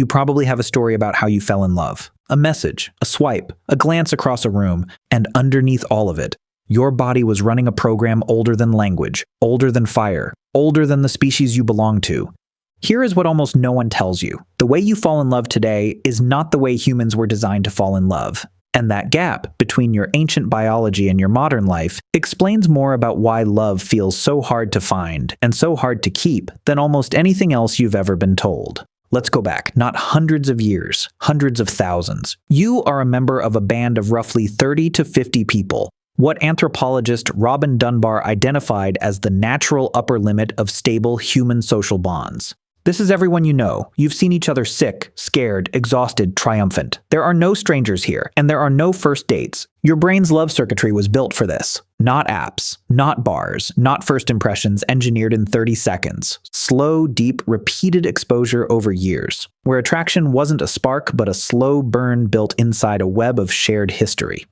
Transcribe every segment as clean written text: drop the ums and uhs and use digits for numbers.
You probably have a story about how you fell in love. A message, a swipe, a glance across a room, and underneath all of it, your body was running a program older than language, older than fire, older than the species you belong to. Here is what almost no one tells you. The way you fall in love today is not the way humans were designed to fall in love. And that gap between your ancient biology and your modern life explains more about why love feels so hard to find and so hard to keep than almost anything else you've ever been told. Let's go back, not hundreds of years, hundreds of thousands. You are a member of a band of roughly 30 to 50 people, what anthropologist Robin Dunbar identified as the natural upper limit of stable human social bonds. This is everyone you know. You've seen each other sick, scared, exhausted, triumphant. There are no strangers here, and there are no first dates. Your brain's love circuitry was built for this. Not apps, not bars, not first impressions engineered in 30 seconds. Slow, deep, repeated exposure over years, where attraction wasn't a spark but a slow burn built inside a web of shared history.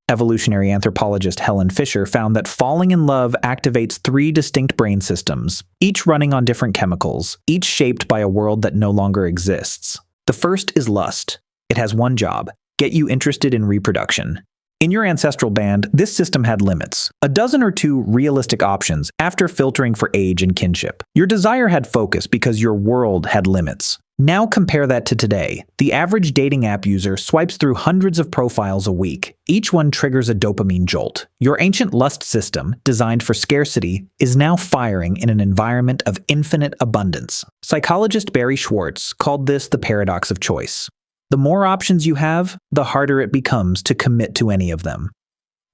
Evolutionary anthropologist Helen Fisher found that falling in love activates 3 distinct brain systems, each running on different chemicals, each shaped by a world that no longer exists. The first is lust. It has one job: get you interested in reproduction. In your ancestral band, this system had limits, a dozen or 2 realistic options after filtering for age and kinship. Your desire had focus because your world had limits. Now compare that to today. The average dating app user swipes through hundreds of profiles a week. Each one triggers a dopamine jolt. Your ancient lust system, designed for scarcity, is now firing in an environment of infinite abundance. Psychologist Barry Schwartz called this the paradox of choice. The more options you have, the harder it becomes to commit to any of them.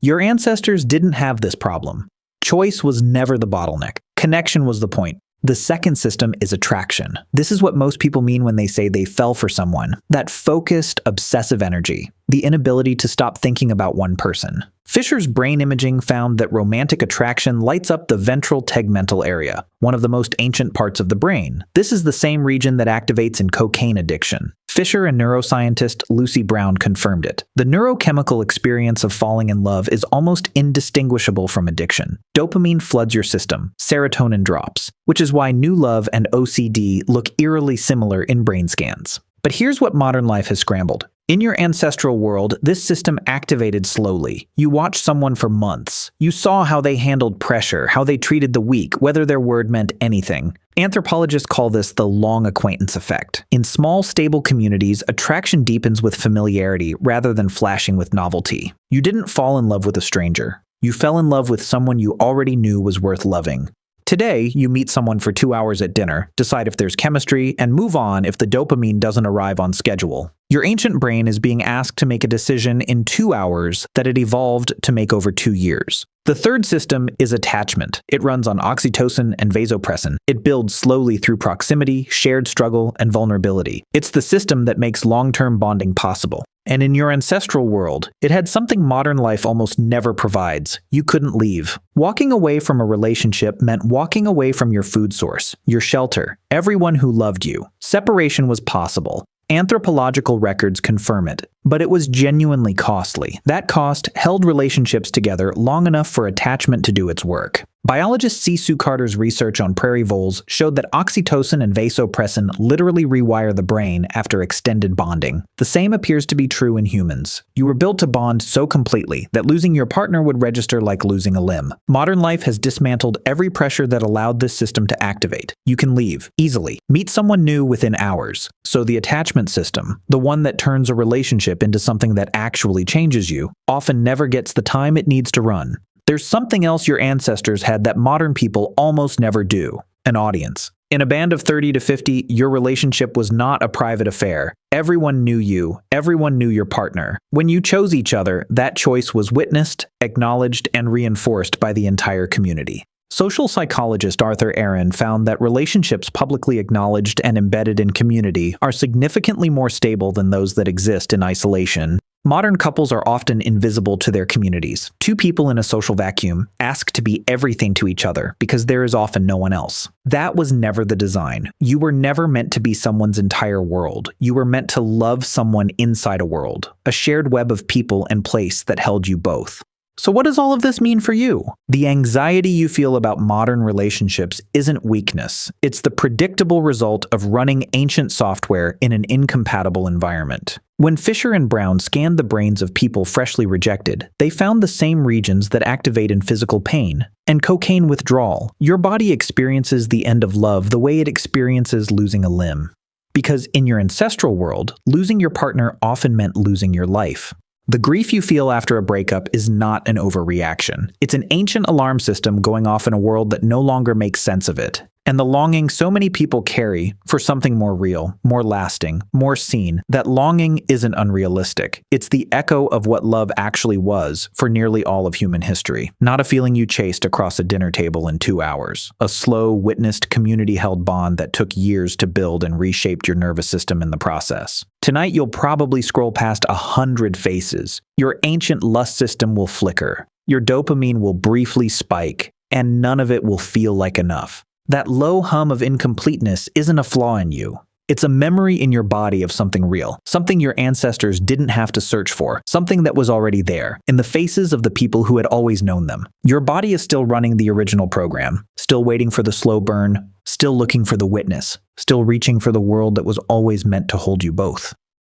Your ancestors didn't have this problem. Choice was never the bottleneck. Connection was the point. The second system is attraction. This is what most people mean when they say they fell for someone. That focused, obsessive energy. The inability to stop thinking about one person. Fisher's brain imaging found that romantic attraction lights up the ventral tegmental area, one of the most ancient parts of the brain. This is the same region that activates in cocaine addiction. Fisher and neuroscientist Lucy Brown confirmed it. The neurochemical experience of falling in love is almost indistinguishable from addiction. Dopamine floods your system, serotonin drops, which is why new love and OCD look eerily similar in brain scans. But here's what modern life has scrambled. In your ancestral world, this system activated slowly. You watched someone for months. You saw how they handled pressure, how they treated the weak, whether their word meant anything. Anthropologists call this the long acquaintance effect. In small, stable communities, attraction deepens with familiarity rather than flashing with novelty. You didn't fall in love with a stranger. You fell in love with someone you already knew was worth loving. Today, you meet someone for 2 hours at dinner, decide if there's chemistry, and move on if the dopamine doesn't arrive on schedule. Your ancient brain is being asked to make a decision in 2 hours that it evolved to make over 2 years. The third system is attachment. It runs on oxytocin and vasopressin. It builds slowly through proximity, shared struggle, and vulnerability. It's the system that makes long-term bonding possible. And in your ancestral world, it had something modern life almost never provides. You couldn't leave. Walking away from a relationship meant walking away from your food source, your shelter, everyone who loved you. Separation was possible. Anthropological records confirm it, but it was genuinely costly. That cost held relationships together long enough for attachment to do its work. Biologist C. Sue Carter's research on prairie voles showed that oxytocin and vasopressin literally rewire the brain after extended bonding. The same appears to be true in humans. You were built to bond so completely that losing your partner would register like losing a limb. Modern life has dismantled every pressure that allowed this system to activate. You can leave easily, meet someone new within hours. So the attachment system, the one that turns a relationship into something that actually changes you, often never gets the time it needs to run. There's something else your ancestors had that modern people almost never do: an audience. In a band of 30 to 50, your relationship was not a private affair. Everyone knew you. Everyone knew your partner. When you chose each other, that choice was witnessed, acknowledged, and reinforced by the entire community. Social psychologist Arthur Aaron found that relationships publicly acknowledged and embedded in community are significantly more stable than those that exist in isolation. Modern couples are often invisible to their communities. 2 people in a social vacuum ask to be everything to each other because there is often no one else. That was never the design. You were never meant to be someone's entire world. You were meant to love someone inside a world, a shared web of people and place that held you both. So what does all of this mean for you? The anxiety you feel about modern relationships isn't weakness. It's the predictable result of running ancient software in an incompatible environment. When Fisher and Brown scanned the brains of people freshly rejected, they found the same regions that activate in physical pain and cocaine withdrawal. Your body experiences the end of love the way it experiences losing a limb. Because in your ancestral world, losing your partner often meant losing your life. The grief you feel after a breakup is not an overreaction. It's an ancient alarm system going off in a world that no longer makes sense of it. And the longing so many people carry for something more real, more lasting, more seen, that longing isn't unrealistic. It's the echo of what love actually was for nearly all of human history. Not a feeling you chased across a dinner table in 2 hours. A slow, witnessed, community-held bond that took years to build and reshaped your nervous system in the process. Tonight, you'll probably scroll past 100 faces. Your ancient lust system will flicker. Your dopamine will briefly spike, and none of it will feel like enough. That low hum of incompleteness isn't a flaw in you. It's a memory in your body of something real, something your ancestors didn't have to search for, something that was already there, in the faces of the people who had always known them. Your body is still running the original program, still waiting for the slow burn, still looking for the witness, still reaching for the world that was always meant to hold you both.